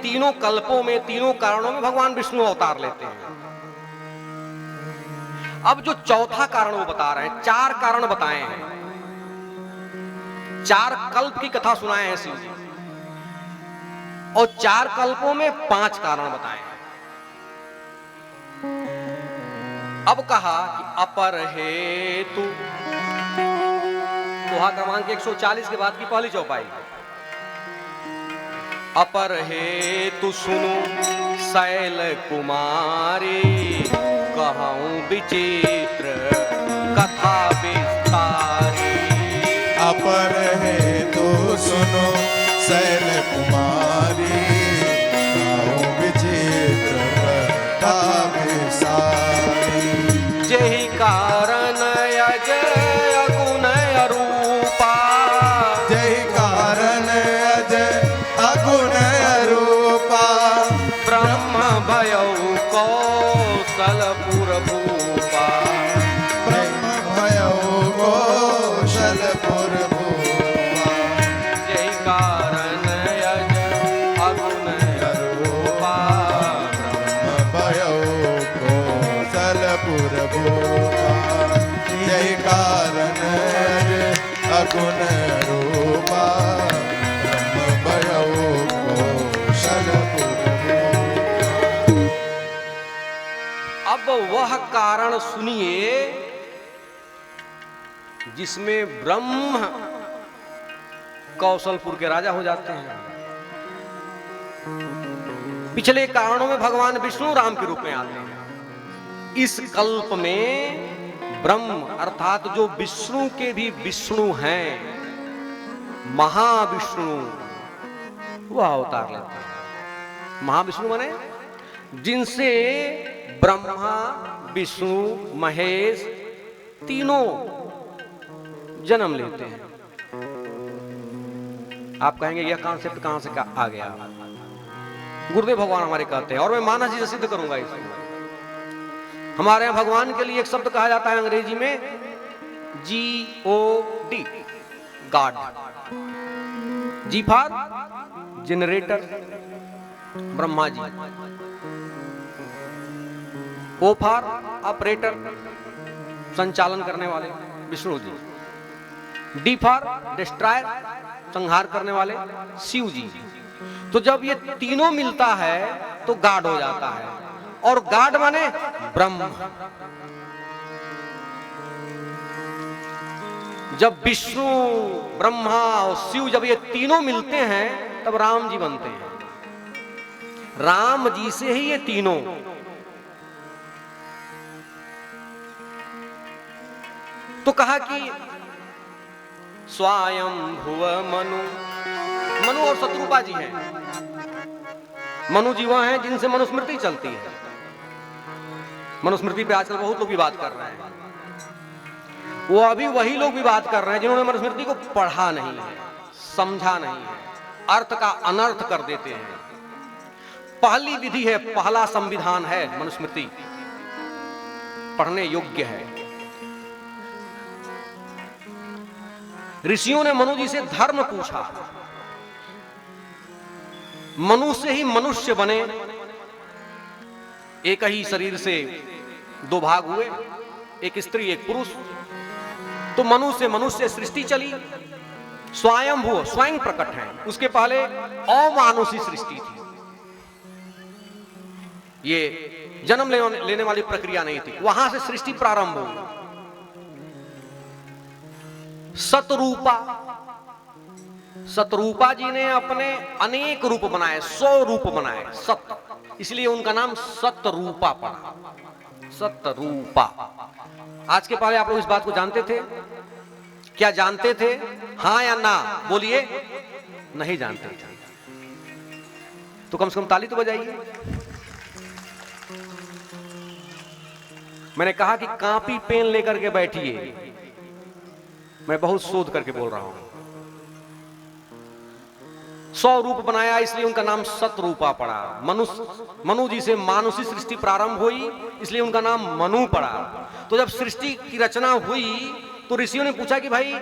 तीनों कल्पों में, तीनों कारणों में भगवान विष्णु अवतार लेते हैं। अब जो चौथा कारण वो बता रहे हैं, 4 कारण बताए हैं, 4 कल्प की कथा सुनाए हैं शिव जी, और 4 कल्पों में 5 कारण बताए हैं। अब कहा कि अपर हेतु, दोहा क्रमांक 140 के बाद की पहली चौपाई, अपर हेतु सुनो शैल कुमारी, कहूं विचित्र कथा विस्तारी। अपर हेतु सुनो शैल कुमारी, कहूं विचित्र कथा विस्तारी। जेहि कारण अजय अगुण अरूपा, जय कारण अजय अगुण रूपा, ब्रह्म भयउ कौशलपुर भूपा। ब्रह्म भयउ कौशलपुर भूपा। जय कारण अजय अगुण अरूपा, ब्रह्म भयउ कौशलपुर भूपा। जय कारण अजय अगुण रूपा, ब्रह्म भयउ कौशलपुर भूपा। अब वह कारण सुनिए जिसमें ब्रह्म कौशलपुर के राजा हो जाते हैं। पिछले कारणों में भगवान विष्णु राम के रूप में आते हैं। इस कल्प में ब्रह्म अर्थात जो विष्णु के भी विष्णु हैं, महाविष्णु, वह अवतार लेते हैं। महाविष्णु माने जिनसे ब्रह्मा विष्णु महेश तीनों जन्म लेते हैं। आप कहेंगे यह कॉन्सेप्ट कहां से आ गया? गुरुदेव भगवान हमारे कहते हैं, और मैं मानस जी से सिद्ध करूंगा इसको। हमारे यहां भगवान के लिए एक शब्द कहा जाता है अंग्रेजी में GOD, god. G for generator Brahma ji, O for operator संचालन करने वाले Vishnu ji, D for destroyer संहार करने वाले शिव जी। तो जब ये तीनों मिलता है तो गॉड हो जाता है, और गॉड माने ब्रह्म। जब विष्णु ब्रह्मा और शिव जब ये तीनों मिलते हैं तब राम जी बनते हैं। राम जी से ही ये तीनों। तो कहा कि स्वयं भुव मनु, मनु और शत्रुपा जी हैं। मनु जी वह हैं जिनसे मनुस्मृति चलती है। मनुस्मृति पे आजकल बहुत लोग विवाद कर रहे हैं। वो अभी वही लोग विवाद कर रहे हैं जिन्होंने मनुस्मृति को पढ़ा नहीं है, समझा नहीं है, अर्थ का अनर्थ कर देते हैं। पहली विधि है, पहला संविधान है मनुस्मृति, पढ़ने योग्य है। ऋषियों ने मनु जी से धर्म पूछा। मनु से ही मनुष्य बने, एक ही शरीर से 2 भाग हुए, एक स्त्री एक पुरुष। तो मनु से मनुष्य सृष्टि चली। स्वयंभू स्वयं प्रकट है, उसके पहले अमानुषी सृष्टि थी। ये जन्म लेने वाली प्रक्रिया नहीं थी, वहां से सृष्टि प्रारंभ हुई। सतरूपा, सतरूपा जी ने अपने अनेक रूप बनाए, 100 रूप बनाए, सत, इसलिए उनका नाम सतरूपा पड़ा। सतरूपा। आज के पहले आप लोग इस बात को जानते थे? क्या जानते थे? हां या ना बोलिए। नहीं जानते थे तो कम से कम ताली तो बजाइए। मैंने कहा कि कॉपी पेन लेकर के बैठिए, मैं बहुत शोध करके बोल रहा हूं। 100 रूप बनाया, इसलिए उनका नाम सतरूपा पड़ा। मनु जी से मानुषी सृष्टि प्रारंभ हुई, इसलिए उनका नाम मनु पड़ा। तो जब सृष्टि की रचना हुई तो ऋषियों ने पूछा कि भाई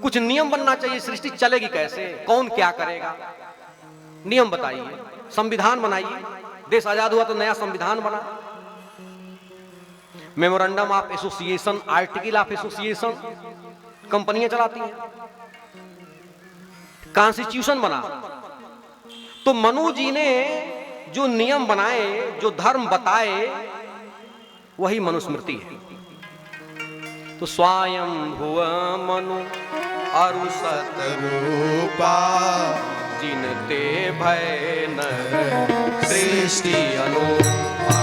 कुछ नियम बनना चाहिए, सृष्टि चलेगी कैसे, कौन क्या करेगा, नियम बताइए। संविधान बनाइए। देश आजाद हुआ तो नया संविधान बना, memorandum of association, article of association कंपनियां चलाती हैं, कॉन्स्टिट्यूशन बना। तो मनु जी ने जो नियम बनाए, जो धर्म बताए, वही मनुस्मृति है। तो स्वयं भुव मनु अरु रूपा जिनते भय नर सृष्टि अनुपा।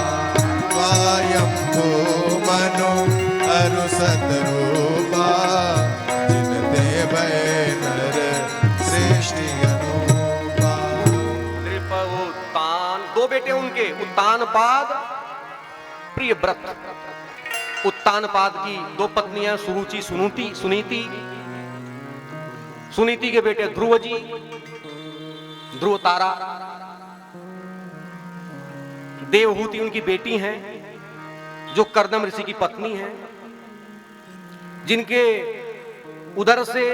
स्वयंभू मनु अरु सतरूपा जिनते भय नर सृष्टि अनुपा। नृप उत्तान, दो बेटे उनके, उत्तानपाद प्रियव्रत। उत्तानपाद की दो पत्नियां सुरुचि सुनीति। सुनीति के बेटे ध्रुव जी, ध्रुव तारा। देवहूति उनकी बेटी हैं, जो कर्दम ऋषि की पत्नी हैं, जिनके उधर से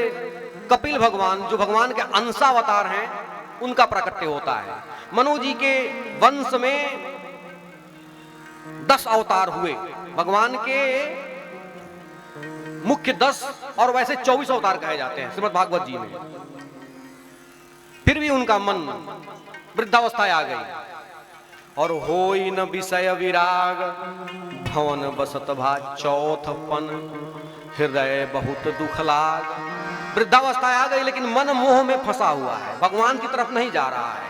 कपिल भगवान, जो भगवान के अंशावतार हैं, उनका प्राकट्य होता है। मनु जी के वंश में 10 अवतार हुए, भगवान के मुख्य 10 और वैसे 24 अवतार कहे जाते हैं श्रीमद् भागवत जी में। फिर भी उनका मन वृद्धावस्था आ गई और होई न विषय विराग, भवन बसत भा चौथपन, हृदय बहुत दुख लाग। वृद्धावस्था आ गई लेकिन मन मोह में फंसा हुआ है, भगवान की तरफ नहीं जा रहा है।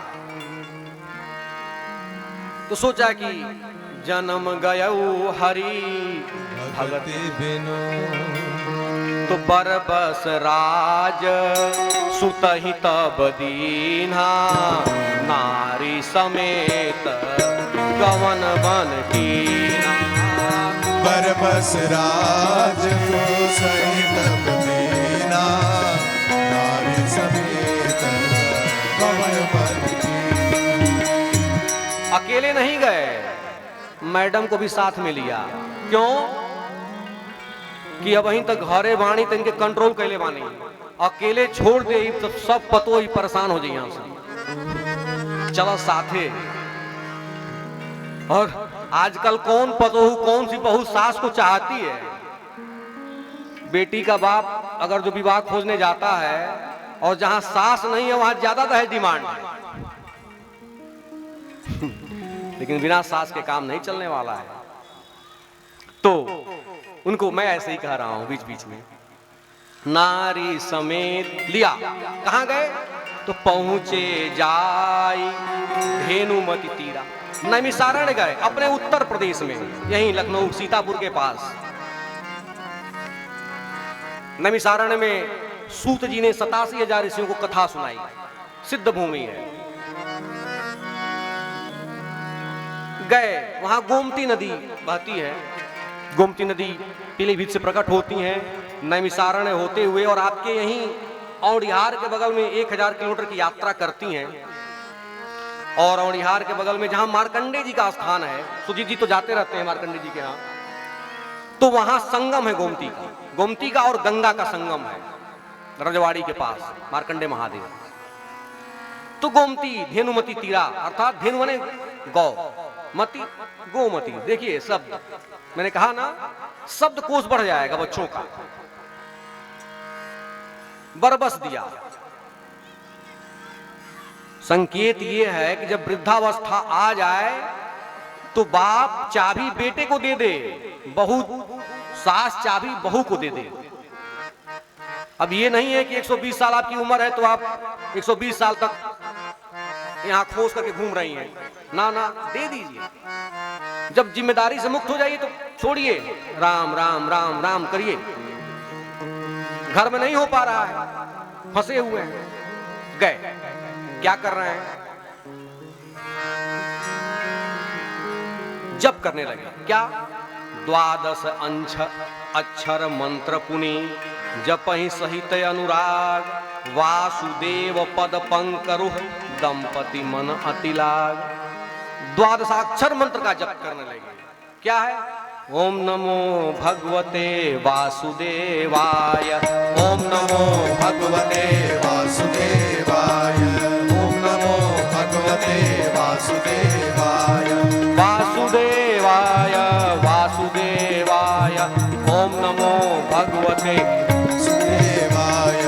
तो सोचा कि जन्म गयऊ हरि भगति बिनु तो बरबस राज सुतहि तब दीन्हा, नारी समेत गवन बन कीना। बरबस राज सहित दीना, नारी समेत गवन बन कीना। अकेले नहीं गए, मैडम को भी साथ में लिया। क्यों? कि अब वहीं तक घरे बाणी तो इनके कंट्रोल कैले बानी, अकेले छोड़ दे तो सब पतो ही परेशान हो जाइए हमसे। चलो साथे। और आजकल कौन पतोहू, कौन सी बहू सास को चाहती है? बेटी का बाप अगर जो विवाह खोजने जाता है और जहां सास नहीं है वहां ज्यादा दहेज डिमांड है। लेकिन बिना सास के काम नहीं चलने वाला है। तो उनको मैं ऐसे ही कह रहा हूं बीच बीच में, नारी समेत लिया। कहां गए? तो पहुंचे जाई धेनुमति तीरा, नैमिषारण्य गए, अपने उत्तर प्रदेश में, यहीं लखनऊ सीतापुर के पास। नैमिषारण्य में सूत जी ने 87,000 ऋषियों को कथा सुनाई, सिद्ध भूमि है। गए, वहां गोमती नदी बहती है, गोमती नदी पीलीभीत से प्रकट होती है, नैमिषारण्य होते हुए और आपके यहीं औड़िहार के बगल में 1000 किलोमीटर की यात्रा करती हैं। और औड़िहार के बगल में जहां मार्कंडे जी का स्थान है, सुजीत जी तो जाते रहते हैं मार्कंडे जी के यहाँ, तो वहां संगम है गोमती का और गंगा का संगम है रजवाड़ी के पास, मार्कंडे महादेव। तो गोमती धेनुमति तीरा, अर्थात धेनु माने गौ, मति गोमती। देखिए शब्द, मैंने कहा ना शब्द कोश बढ़ जाएगा बच्चों का। बरबस दिया, संकेत यह है कि जब वृद्धावस्था आ जाए तो बाप चाबी बेटे को दे दे, बहू सास चाबी बहू को दे दे। अब ये नहीं है कि 120 साल आपकी उम्र है तो आप 120 साल तक यहां खोस करके घूम रही हैं, ना ना, दे दीजिए। जब जिम्मेदारी से मुक्त हो जाइए तो छोड़िए, राम राम राम राम करिए। घर में नहीं हो पा रहा है, फंसे हुए हैं, गए, क्या कर रहे हैं? जप करने लगे। क्या? 12 अक्षर मंत्र पुनि जपहि सहित अनुराग, वासुदेव पद पंकरुह दंपति मन अतिलाग। 12 अक्षर मंत्र का जप करने लगे। क्या है? ओम नमो भगवते वासुदेवाय, ओम नमो भगवते वासुदेवाय, ओम नमो भगवते भगवते वासुदेवाय वासुदेवाय वासुदेवाय ओम नमो भगवते वासुदेवाय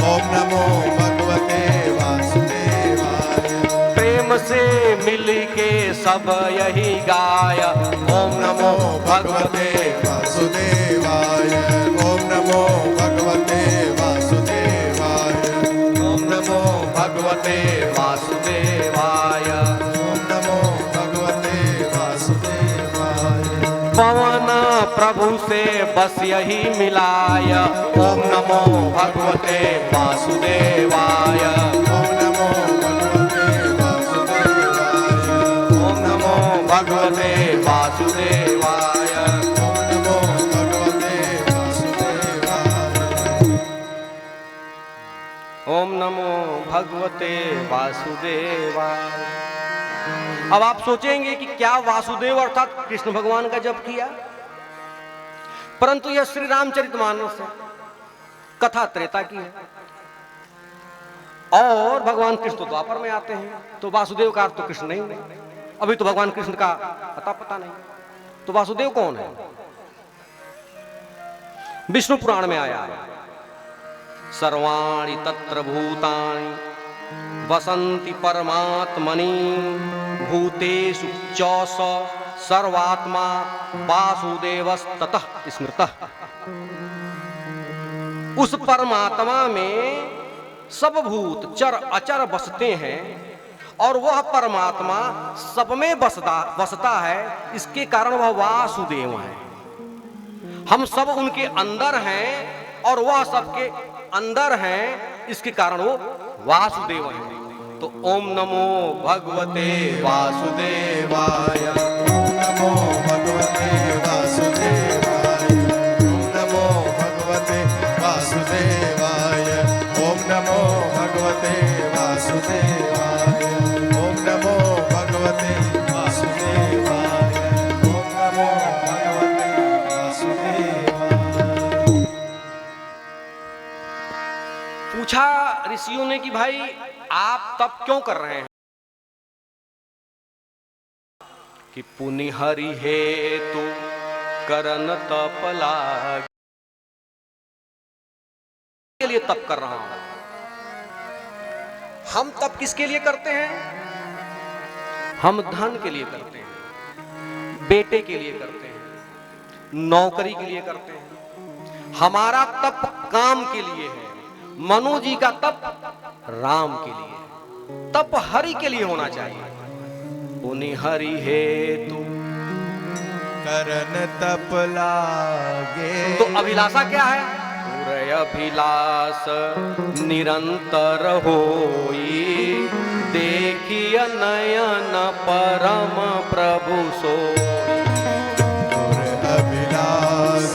ओम नमो भगवते वासुदेवाय प्रेम से मिल के सब यही गाय ओम नमो भगवते वासुदेवाय ओम नमो भगवते वासुदेवाय ओम नमो भगवते वासुदेवाय ओम नमो भगवते वासुदेवाय पवन प्रभु से बस यही मिलाय ओम नमो भगवते वासुदेवाय ओम नमो भगवते वासुदेवाय ओम नमो भगवते वासुदेवाय ओम नमो भगवते वासुदेवाय ओम नमो भगवते वासुदेवाय। अब आप सोचेंगे कि क्या वासुदेव अर्थात कृष्ण भगवान का जप किया, परंतु यह श्री रामचरितमानस है, कथा त्रेता की है और भगवान कृष्ण तो द्वापर में आते हैं, तो वासुदेव का अर्थ तो कृष्ण नहीं है। अभी तो भगवान कृष्ण का पता नहीं, तो वासुदेव कौन है? विष्णु पुराण में आया है सर्वाणि तत्र भूतानि वसन्ति परमात्मनि भूतेषु च स सर्वात्मा वासुदेवस्ततः स्मृतः। उस परमात्मा में सब भूत चर अचर बसते हैं और वह परमात्मा सब में बसता है, इसके कारण वह वासुदेव है। हम सब उनके अंदर हैं और वह सबके अंदर हैं, इसके कारण वो वासुदेव है। तो ओम नमो भगवते वासुदेवाय ओम नमो भगवते वासुदेवाय ओम नमो भगवते वासुदेवाय ओम नमो भगवते वासुदेवाय ओम नमो भगवते वासुदेवाय ओम नमो भगवते वासुदेवाय। पूछा ऋषियों ने कि भाई आप तप क्यों कर रहे हैं? कि पुनि हरि हेतु करन तप लाग के लिए तप कर रहा हूं। हम तप किसके लिए करते हैं? हम धन के लिए करते हैं, बेटे के लिए करते हैं, नौकरी के लिए करते हैं। हमारा तप काम के लिए है, मनु जी का तप राम के लिए, तप हरि के लिए होना चाहिए। पुनि हरि हेतु करन तप लागे। तो अभिलाषा क्या है? पूरे अभिलाष निरंतर होई देखिय नयन परम प्रभु सोई। पूरे अभिलाष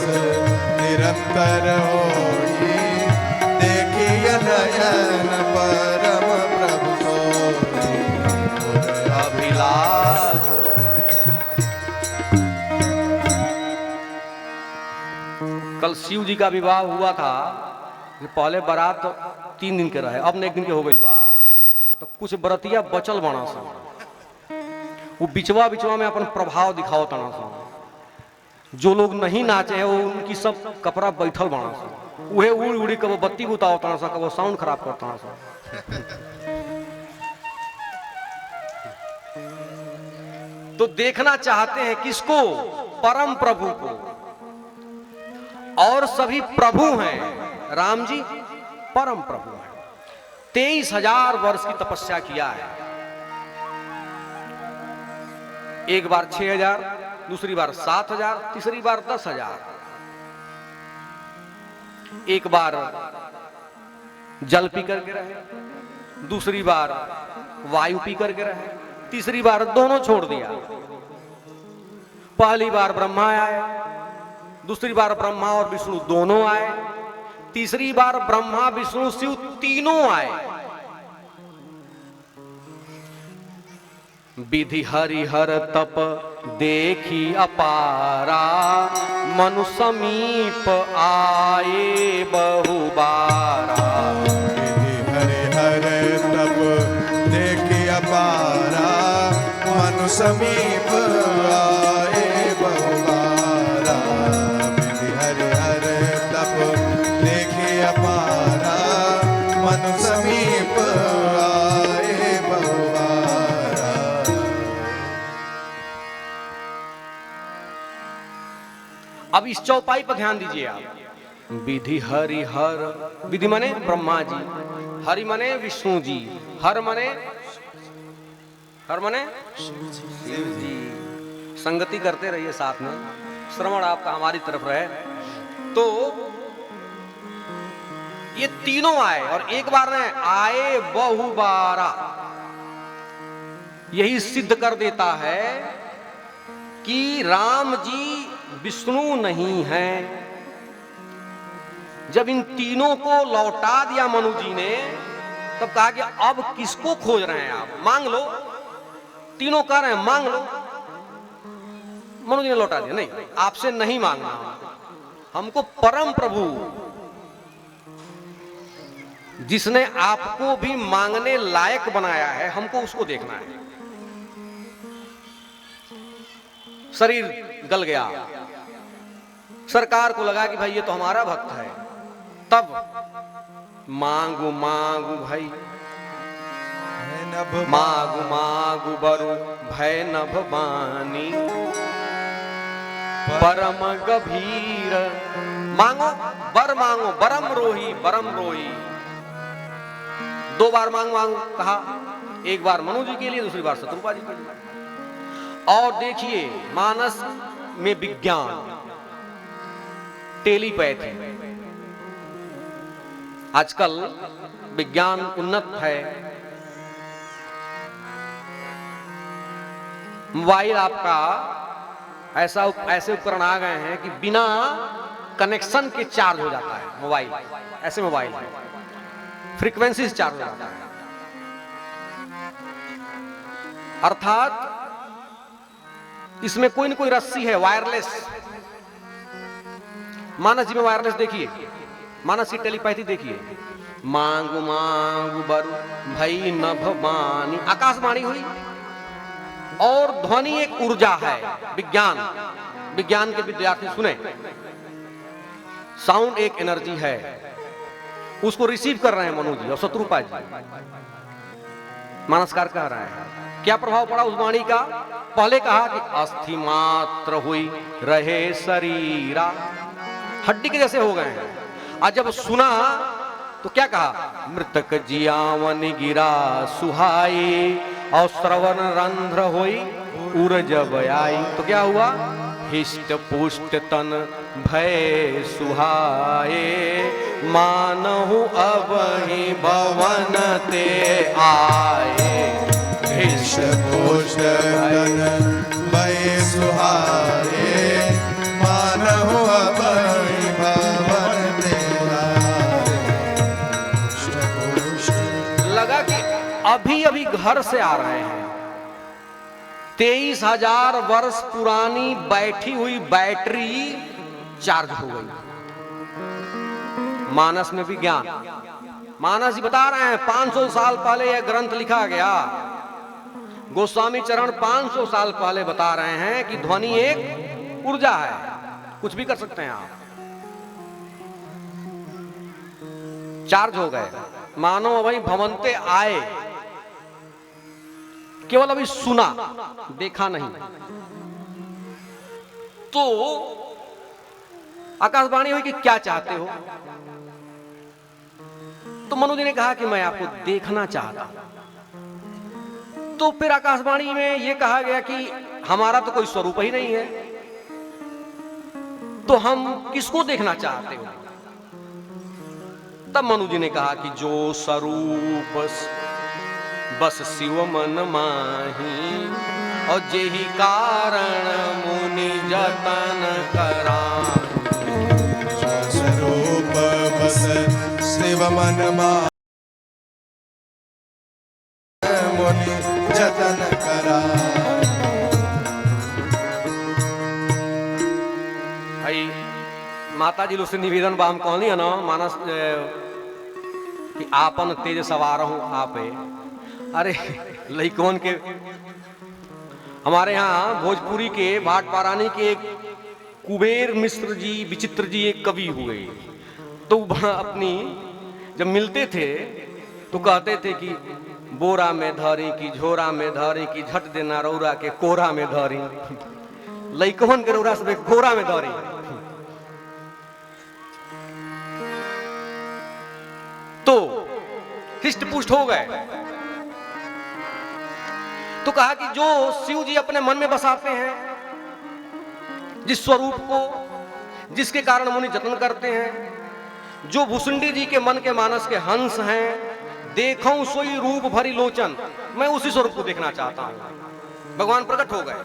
निरंतर होई देखिय नयन परम प्रभु सोई। पूरे अभिलाष कल शिव जी का विवाह हुआ था कि पहले बारात 3 दिन के रहे, अब न 1 दिन के हो गई बा। तो कुछ बरतिया बचल बना सा, वो बिचवा में अपन प्रभाव दिखाओ तना सा। जो लोग नहीं नाचे हैं वो उनकी सब कपड़ा बैठल बना सा, उहे उड़ उड़ी कब बत्ती बुताओ तना सा, कब साउंड खराब करता सा। तो देखना चाहते हैं किसको? परम प्रभु को। और सभी प्रभु हैं, राम जी परम प्रभु हैं। 23,000 वर्ष की तपस्या किया है। एक बार 6,000, दूसरी बार 7,000, तीसरी बार 10,000। एक बार जल पी करके रहे, दूसरी बार वायु पी करके रहे, तीसरी बार दोनों छोड़ दिया। पहली बार ब्रह्मा आए, दूसरी बार ब्रह्मा और विष्णु दोनों आए, तीसरी बार ब्रह्मा विष्णु शिव तीनों आए। विधि हरिहर तप देखी अपारा, मनु समीप आए बहुबारा। विधि हरिहर तप देखी अपारा, समीप आए बहुबारा, विधि हरि हर तप देखे अपारा, मनु समीप आए बहुबारा। अब इस चौपाई पर ध्यान दीजिए आप। विधि हरि हर, विधि माने ब्रह्मा जी, हरि माने विष्णु जी, हर माने शिव जी। संगति करते रहिए साथ में, श्रवण आपका हमारी तरफ रहे। तो ये तीनों आए और एक बार ने आए बहुबारा, यही सिद्ध कर देता है कि राम जी विष्णु नहीं हैं। जब इन तीनों को लौटा दिया मनु जी ने, तब कहा कि अब किसको खोज रहे हैं आप, मांग लो। तीनों कह रहे हैं मांग लो। मनु जी ने लौटा दिया, नहीं आपसे नहीं मांगना, हमको परम प्रभु जिसने आपको भी मांगने लायक बनाया है, हमको उसको देखना है। शरीर गल गया, सरकार को लगा कि भाई ये तो हमारा भक्त है। तब मांगू मांगू भाई, मांगू मांगू बरु भय नभ बानी, परम गभीर। मांगो बर मांगो, बरम रोही बरम रोही। दो बार मांग मांग कहा, एक बार मनु जी के लिए, दूसरी बार शत्रुपा जी के लिए। और देखिए मानस में विज्ञान, टेलीपैथी, आजकल विज्ञान उन्नत है। मोबाइल आपका ऐसे उपकरण आ गए हैं कि बिना कनेक्शन के चार्ज हो जाता है मोबाइल। ऐसे मोबाइल है, फ्रीक्वेंसी से चार्ज हो जाता है। अर्थात इसमें कोई न कोई रस्सी है, वायरलेस। मानस जी में वायरलेस देखिए, मानस की टेलीपैथी देखिए। मांगू मांगू बरु भई नभ बानी, आकाशवाणी हुई। और ध्वनि एक ऊर्जा है, विज्ञान, विज्ञान के विद्यार्थी सुने, साउंड एक एनर्जी है। उसको रिसीव कर रहे हैं मनु जी और शत्रुपा जी। मानसकार कह रहे हैं, क्या प्रभाव पड़ा उस वाणी का? पहले कहा कि अस्थि मात्र हुई रहे शरीरा, हड्डी के जैसे हो गए हैं। आज जब सुना तो क्या कहा? मृतक जियावन गिरा सुहाई, और श्रवण रंध्र होई उर जब आई। तो क्या हुआ? हिष्ट पुष्ट तन भय सुहाए, मानहु अब ही भवन ते आए। हिष्ट पुष्ट तन भय सुहाए, मानहु अब ही भवन ते आए। लगा कि अभी अभी घर से आ रहे हैं। 23,000 वर्ष पुरानी बैठी हुई बैटरी चार्ज हो गई। मानस में विज्ञान, मानस जी बता रहे हैं 500 साल पहले यह ग्रंथ लिखा गया। गोस्वामी चरण 500 साल पहले बता रहे हैं कि ध्वनि एक ऊर्जा है, कुछ भी कर सकते हैं आप। चार्ज हो गए, मानो वही भवंते आए। केवल अभी सुना, देखा नहीं। तो आकाशवाणी हुई कि क्या चाहते हो? तो मनु जी ने कहा कि मैं आपको देखना चाहता। तो फिर आकाशवाणी में यह कहा गया कि हमारा तो कोई स्वरूप ही नहीं है, तो हम किसको देखना चाहते हो? तब मनु जी ने कहा कि जो स्वरूप बस शिव मन माही, और जेहि कारण मुनि जतन करा। स्वरूप बस शिव मन माही, मुनि जतन करा। भाई माता जी से निवेदन बा, हम कहनी है ना मानस कि आपन तेज सवार हूं आपे। अरे लइकवन के हमारे यहाँ भोजपुरी के भाट पारानी के एक कुबेर मिश्र जी विचित्र जी एक कवि हुए, तो अपनी जब मिलते थे तो कहते थे कि बोरा में धरी की झोरा में धरी की झट देना रौरा के कोरा में धरी, लइकवन के रौरा सब कोरा में धरी। तो हिष्ट पुष्ट हो गए। तो कहा कि जो शिव जी अपने मन में बसाते हैं, जिस स्वरूप को, जिसके कारण मुनि जतन करते हैं, जो भुसुंडी जी के मन के मानस के हंस हैं, देखूं सोई रूप भरी लोचन, मैं उसी स्वरूप को देखना चाहता हूं। भगवान प्रकट हो गए।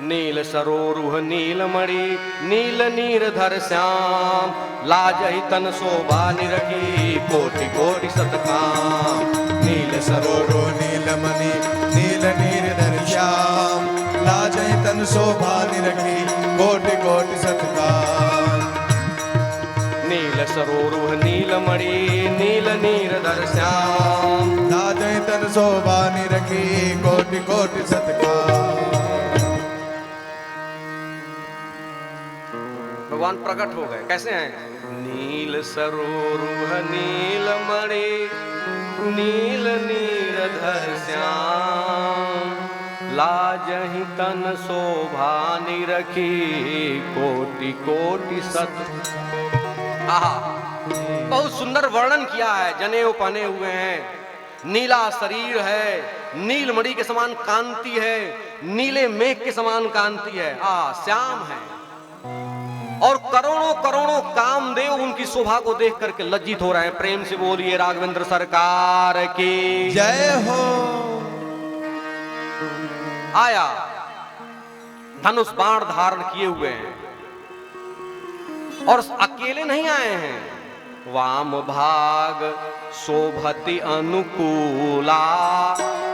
नील सरोरुह नील मणि नील नीरधर श्याम, लाजहि तन शोभा निरखी कोटि कोटि सतकाम। नील सरोरुह नील मणि नील नीरधर श्याम, लाजहि तन शोभा निरखी कोटि कोटि सतकाम। नील सरोरुह नील मणि नील नीरधर श्याम, लाजहि तन शोभा निरखी कोटि कोटि सतकाम। भगवान प्रकट हो गए। कैसे हैं? नील सरोरुह नील मणि नील नीरधर श्याम, लाजहि तन शोभा निरखी कोटि कोटि सत। आहा, बहुत सुंदर वर्णन किया है। जनेऊ पहने हुए हैं, नीला शरीर है, नीलमणि के समान कांति है, नीले मेघ के समान कांति है। श्याम है और करोड़ों करोड़ों कामदेव उनकी शोभा को देख करके लज्जित हो रहे हैं। प्रेम से बोलिए राघवेंद्र सरकार की जय हो। आया, धनुष बाण धारण किए हुए हैं और अकेले नहीं आए हैं। वाम भाग शोभति अनुकूला,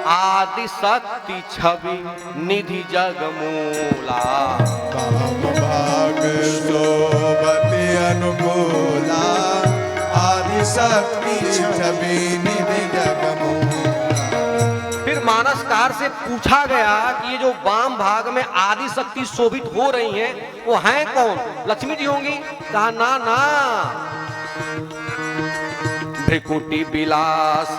आदि शक्ति छवि निधि जगमूला। वाम भाग शोभति अनुकूला, आदि शक्ति छवि निधि जगमूला। फिर मानसकार से पूछा गया कि ये जो वाम भाग में आदि शक्ति शोभित हो रही हैं, वो हैं कौन? लक्ष्मी जी होंगी? कहा ना ना, भ्रिकुटी विलास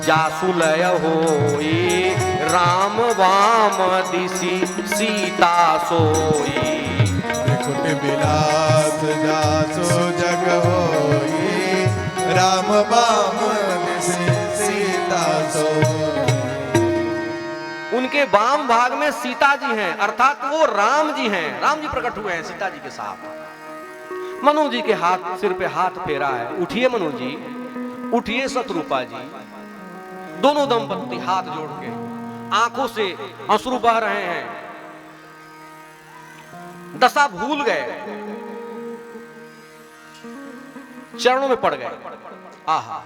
जासुलय होई, राम वाम दिशि सीता सोई। भ्रिकुटी विलास जासु जग होई, राम वाम दिशि सीता सोई। उनके वाम भाग में सीता जी हैं, अर्थात वो राम जी हैं। राम जी प्रकट हुए हैं सीता जी के साथ। मनु जी के हाथ, सिर पे हाथ फेरा है। उठिए मनु जी, उठिए शत्रुपा जी। दोनों दंपत्ति हाथ जोड़ के, आंखों से अश्रु बह रहे हैं, दशा भूल गए, चरणों में पड़ गए। आहा,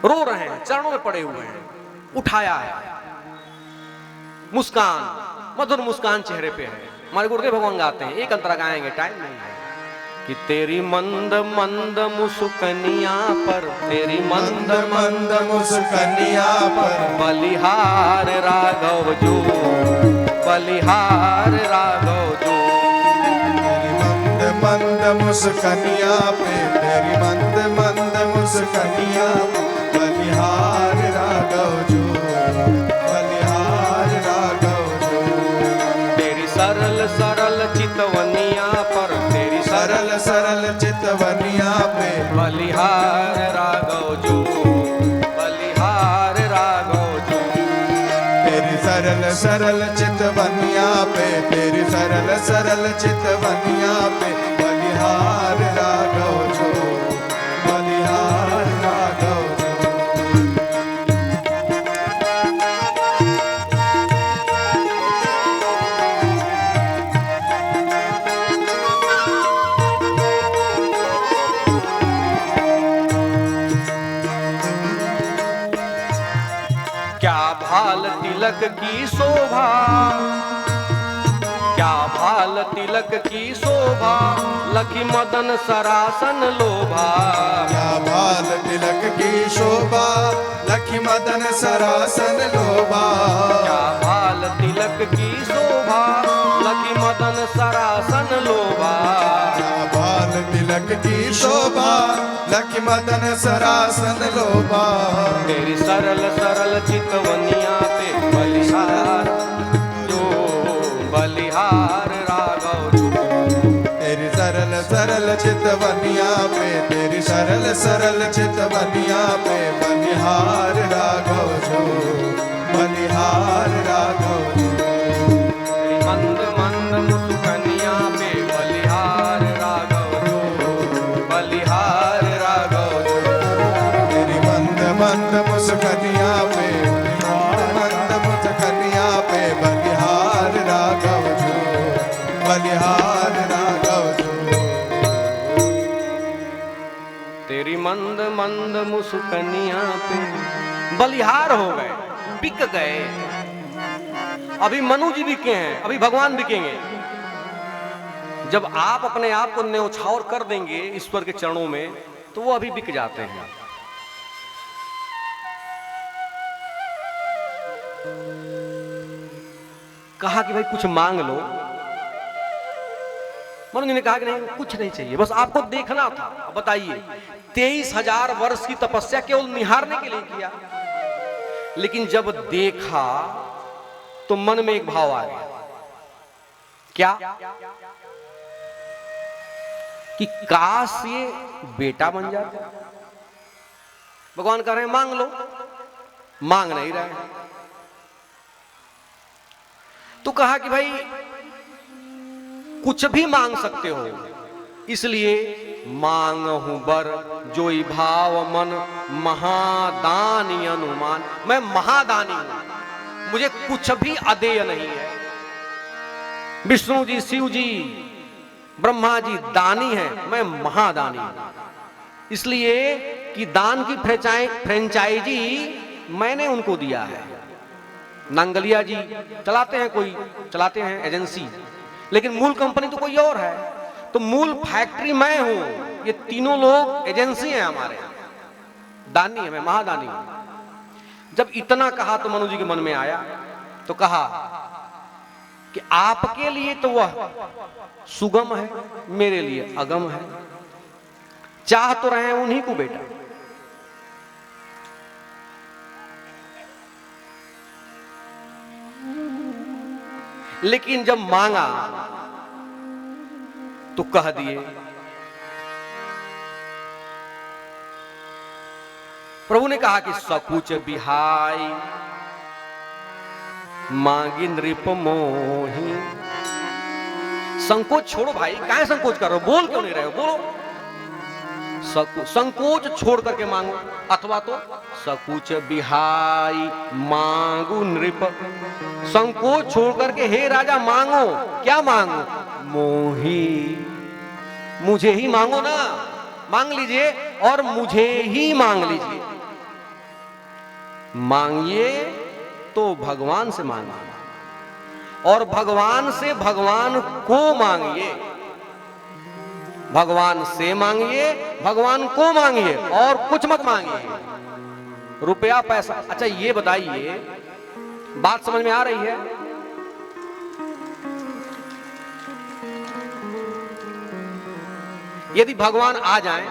रो रहे हैं, चरणों में पड़े हुए हैं। उठाया है, मुस्कान, मधुर मुस्कान चेहरे पे है। हमारे गुरुदेव भगवान गाते हैं, एक अंतरा गाएंगे, टाइम नहीं है। कि तेरी मंद मंद मुस्कनिया पर, तेरी मंद मंद मुस्कनिया पर, बलिहार राघव जो, बलिहार राघव जो। तेरी मंद मंद मुस्कनिया पे, तेरी मंद मंद मुस्कनिया पे, बलिहार राघव जो, बलिहार राघव जो। तेरी सरल सरल चितवनिया पर, तेरी सरल सरल चितवनिया पे, बलिहार राघव जो, बलिहार राघव जो। तेरी सरल सरल चितवनिया पे, तेरी सरल सरल चितवनिया पे, बलिहार राघव जो, बलिहार राघव जो। क्या भाल तिलक की शोभा, क्या भाल तिलक की शोभा, लखी मदन सरासन लोभा। क्या भाल तिलक की शोभा, लखी मदन सरासन लोभा। क्या की शोभा, लखी मदन सरासन लोभा। बाल तिलक की शोभा, लखी मदन सरासन लोभा। तेरी सरल सरल चितवनिया पे बलिहार, जो बलिहार राघव जो। तेरी सरल सरल चितवनिया पे, तेरी सरल सरल चितवनिया पे बलिहार राघव जो, बलिहार राघव जो। तेरी मंद मंद मुस्कनिया पे बलिहार राघव जो, बलिहार राघव जो। तेरी मंद मंद मुस्कनिया पे, मंद मुस्कनिया पे बलिहार राघव जो, बलिहार राघव जो। तेरी मंद मंद मुस्कनिया पे बलिहार हो गए, बिक गए। अभी मनु जी बिके हैं, अभी भगवान बिकेंगे। जब आप अपने आप को न्यौछावर कर देंगे ईश्वर के चरणों में, तो वो अभी बिक जाते हैं। कहा कि भाई कुछ मांग लो। मनु जी ने कहा कि नहीं, कुछ नहीं चाहिए, बस आपको देखना था। बताइए, 23,000 वर्ष की तपस्या केवल निहारने के लिए किया, लेकिन जब देखा तो मन में एक भाव आ गया। क्या? कि काश ये बेटा बन जाता। भगवान कह रहे हैं मांग लो, मांग नहीं रहे हैं। तो कहा कि भाई कुछ भी मांग सकते हो, इसलिए मांगहु बर जोई भाव मन, महादानी अनुमान। मैं महादानी हूं, मुझे कुछ भी अदेय नहीं है। विष्णु जी, शिव जी, ब्रह्मा जी दानी है, मैं महादानी हूं। इसलिए कि दान की फ्रेंचाइजी मैंने उनको दिया है। नांगलिया जी चलाते हैं, कोई चलाते हैं एजेंसी, लेकिन मूल कंपनी तो कोई और है। तो मूल फैक्ट्री मैं हूं, ये तीनों लोग एजेंसी हैं हमारे। दानी है, मैं महादानी हूं। जब इतना कहा तो मनु जी के मन में आया, तो कहा कि आपके लिए तो वह सुगम है, मेरे लिए अगम है। चाह तो रहे उन्हीं को बेटा। लेकिन जब मांगा तो कह दिए। प्रभु ने कहा कि सकुच बिहाई मांगी नृप मोही। संकोच छोड़ो भाई, काहे संकोच कर रहे हो? बोल क्यों नहीं रहे हो? बोलो। संकोच छोड़ करके मांगो, अथवा तो सकुच बिहाई मांगू नृप। संकोच छोड़ करके हे राजा मांगो। क्या मांगो? मोही, मुझे ही मांगो ना। मांग लीजिए और मुझे ही मांग लीजिए। मांगिए तो भगवान से मांगिए, और भगवान से भगवान को मांगिए। भगवान से मांगिए, भगवान को मांगिए, और कुछ मत मांगिए। रुपया पैसा। अच्छा ये बताइए, बात समझ में आ रही है? यदि भगवान आ जाएं,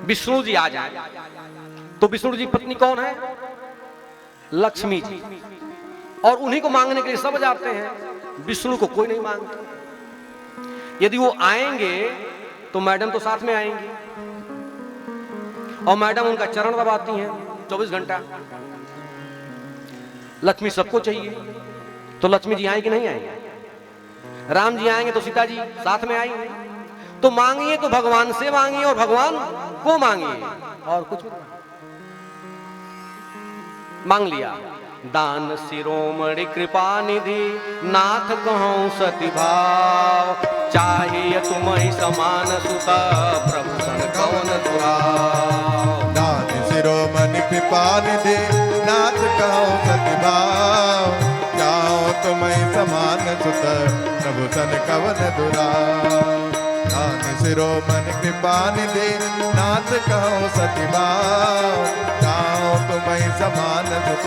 विष्णु जी आ जाएं, तो विष्णु जी पत्नी कौन है? लक्ष्मी जी। और उन्हीं को मांगने के लिए सब जाते हैं, विष्णु को कोई नहीं मांगता। यदि वो आएंगे तो मैडम तो साथ में आएंगी, और मैडम उनका चरण दबाती हैं 24 घंटा। लक्ष्मी सबको चाहिए, तो लक्ष्मी जी आएंगे नहीं आएंगे? राम जी आएंगे तो सीता जी साथ में आएंगे। तो मांगिए तो भगवान से मांगिए और भगवान को मांगिए, और कुछ मांग लिया। दान शिरोमणि कृपा निधि नाथ कहूं सती भाव। चाहिए तुम ही समान सुता प्रभु सन कौन दुराव। दान शिरोमणि कृपा निधि नाथ कहूं सती भाव। जाओ तुम ही समान सुत प्रभु सन कवन दुराव। दान शिरोमणि कृपा निधि नाथ कहूं सती भाव। जाओ तुम ही समान सुत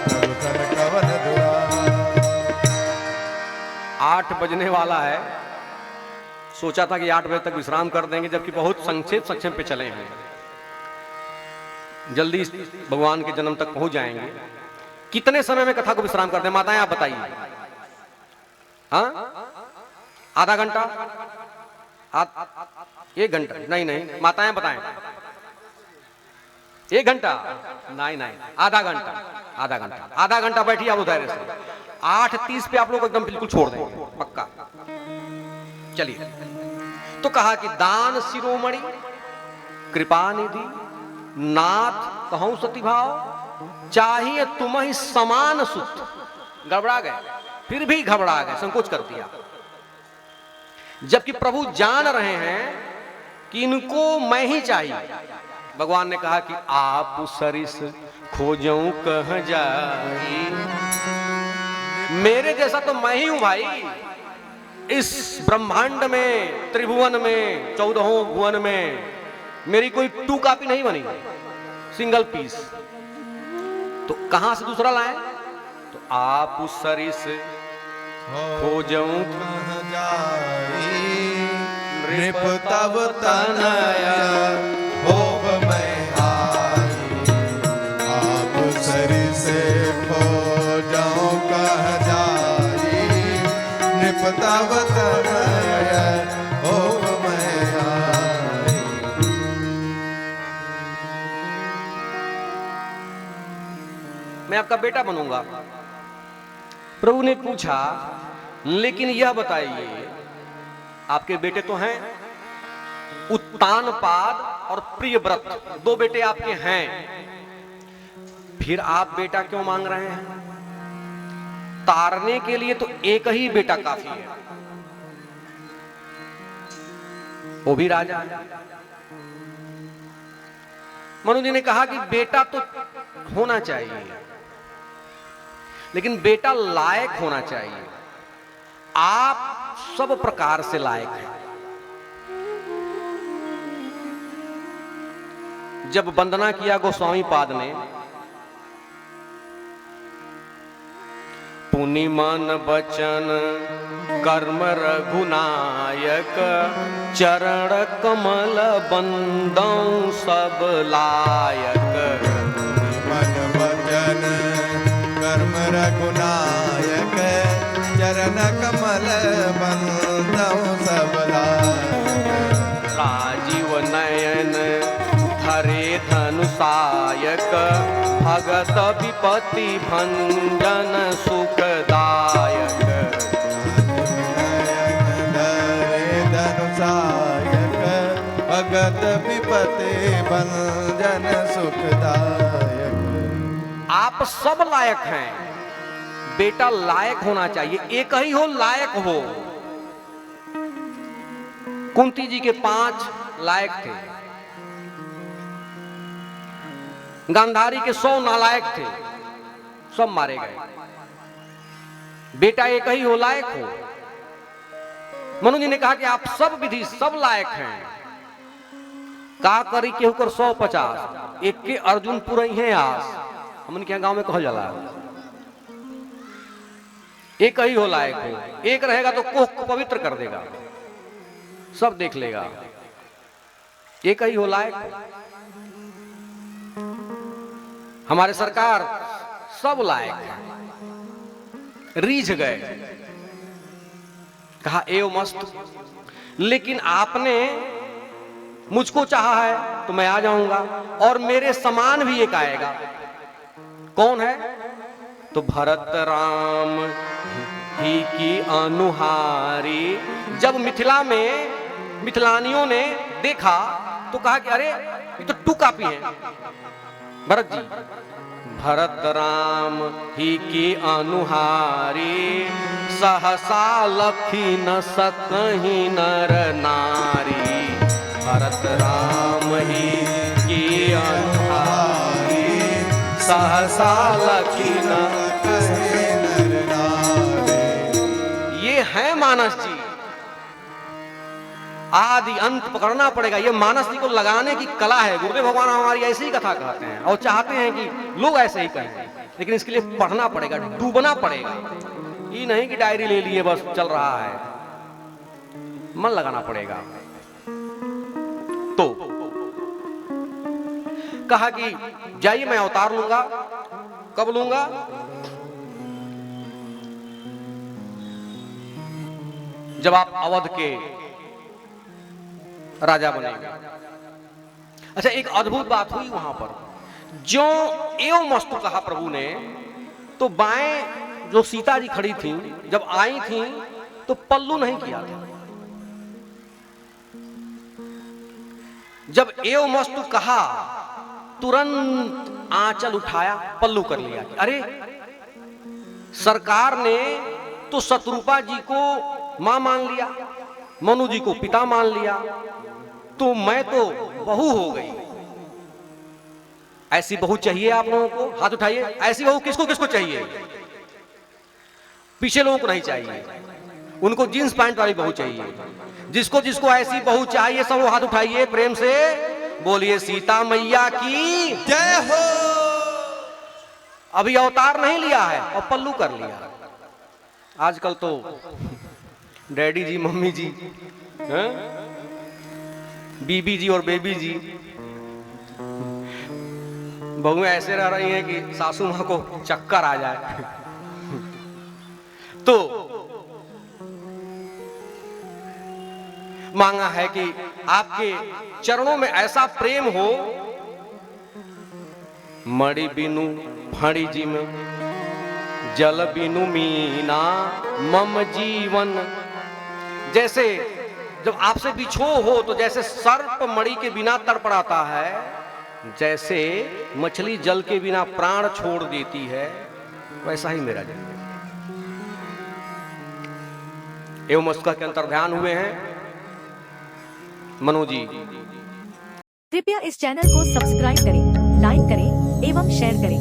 प्रभु सन कवन दुराव। 8 बजने वाला है। सोचा था कि 8 बजे तक विश्राम कर देंगे, जबकि बहुत संक्षेप पे चले हैं। जल्दी भगवान के जन्म तक पहुंच जाएंगे। कितने समय में कथा को विश्राम करते हैं माताएं, आप बताइए? हाँ, आधा घंटा, 1 घंटा? नहीं, माताएं बताएं। 1 घंटा? नहीं, आधा घंटा। आधा घंटा बैठिए आप उधर से। 8:30 पे आप लोग एकदम बिल्कुल छोड़ देंगे, पक्का। चलिए, तो कहा कि दान शिरोमणि, कृपा निधि, नाथ कहूं सती भाव, चाहिए तुम ही समान सुत। गड़बड़ा गए, फिर भी घबरा गए, संकोच कर दिया। जबकि प्रभु जान रहे हैं कि इनको मैं ही चाहिए। भगवान ने कहा कि आप सरिस खोजऊं कह जाई, मेरे जैसा तो मैं ही हूं भाई। इस ब्रह्मांड में, त्रिभुवन में, 14 भुवन में मेरी कोई 2 कॉपी नहीं बनी, सिंगल पीस। तो कहां से दूसरा लाएं? तो आप सरिस खोजऊं कह जाई, नृप तव तनया होब मैं आई। आप सरिस खोजऊं कह जाई, नृप तव तनया होब मैं आई। मैं आपका बेटा बनूंगा। प्रभु ने पूछा, लेकिन यह बताइए, आपके बेटे तो हैं, उत्तानपाद और प्रियव्रत, 2 बेटे आपके हैं, फिर आप बेटा क्यों मांग रहे हैं? तारने के लिए तो एक ही बेटा काफी है, वो भी राजा। मनु जी ने कहा कि बेटा तो होना चाहिए, लेकिन बेटा लायक होना चाहिए। आप सब प्रकार से लायक हैं। जब वंदना किया गोस्वामी पाद ने, पुनि मन बचन कर्म रघुनायक, चरण कमल बंदौ सब लायक। मन वचन कर्म रघुनायक, चरण कमल बंदौ सब लायक। राजीव नयन धरे धनुषायक, भगत विपत्ति भंजन सुखदायक। नयन धरे धनुषायक, भगत विपत्ति भंजन सुखदायक। आप सब लायक हैं, बेटा लायक होना चाहिए, एक ही हो, लायक हो। कुंती जी के 5 लायक थे, गांधारी के 100 नालायक थे, सब मारे गए। बेटा एक ही हो, लायक हो। मनु जी ने कहा कि आप सब विधि सब लायक हैं। का करी केहू कर 150, एक के अर्जुन पुरई है आस। हमन के गांव में कहल जाला, एक ही हो, लायक हो। एक रहेगा तो कोह को पवित्र कर देगा, सब देख लेगा। एक ही हो, लायक हो। हमारे सरकार सब लायक है। रीझ गए, कहा एव मस्त, लेकिन आपने मुझको चाहा है तो मैं आ जाऊंगा, और मेरे समान भी एक आएगा। कौन है? तो भरत राम ही की अनुहारी। जब मिथिला में मिथिलानियों ने देखा तो कहा कि अरे ये तो 2 कॉपी है भरत जी। भरत राम ही की अनुहारी, सहसा लखी न सकहि नर नारी। भरत राम ही की अनुहारी, सहसा लखी न सकहि नर नारी। ये है मानस जी, आदि अंत पकड़ना पड़ेगा। ये मानस जी को लगाने की कला है। गुरुदेव भगवान हमारी ऐसी ही कथा कहते हैं और चाहते हैं कि लोग ऐसे ही कहें, लेकिन इसके लिए पढ़ना पड़ेगा, डूबना पड़ेगा। ये नहीं कि डायरी ले लिए बस चल रहा है, मन लगाना पड़ेगा। तो कहा कि जाइए मैं अवतार लूंगा। कब लूंगा? जब आप अवध के राजा बनेंगे। अच्छा, एक अद्भुत बात हुई वहां पर, जो एवं मस्तु कहा प्रभु ने, तो बाएं जो सीता जी खड़ी थी जब आई थी तो पल्लू नहीं किया था। जब एवं मस्तु कहा तुरंत आंचल उठाया, पल्लू कर लिया। अरे सरकार ने तो शत्रुपा जी को मां मान लिया, मनु जी को पिता मान लिया, तो मैं तो बहू हो गई। ऐसी बहू चाहिए आप लोगों को? हाथ उठाइए। ऐसी बहू किसको किसको चाहिए? पीछे लोगों को नहीं चाहिए, उनको जींस पैंट वाली बहू चाहिए। जिसको जिसको ऐसी बहू चाहिए सब हाथ उठाइए, प्रेम से बोलिए सीता मैया की जय हो। अभी अवतार नहीं लिया है और पल्लू कर लिया। आजकल तो डैडी जी मम्मी जी, बीबी जी और बेबी जी, बहुएं ऐसे रह रही हैं कि सासू मां को चक्कर आ जाए। तो मांगा है कि आपके चरणों में ऐसा प्रेम हो, मणि बिनु फणी जी में जल बिनु मीना मम जीवन। जैसे जब आपसे बिछो हो तो जैसे सर्प मणि के बिना तड़पड़ाता है, जैसे मछली जल के बिना प्राण छोड़ देती है, वैसा ही मेरा जीवन। एवं मस्तका के अंतर ध्यान हुए हैं मनु जी। कृपया इस चैनल को सब्सक्राइब करें, लाइक करें एवं शेयर करें।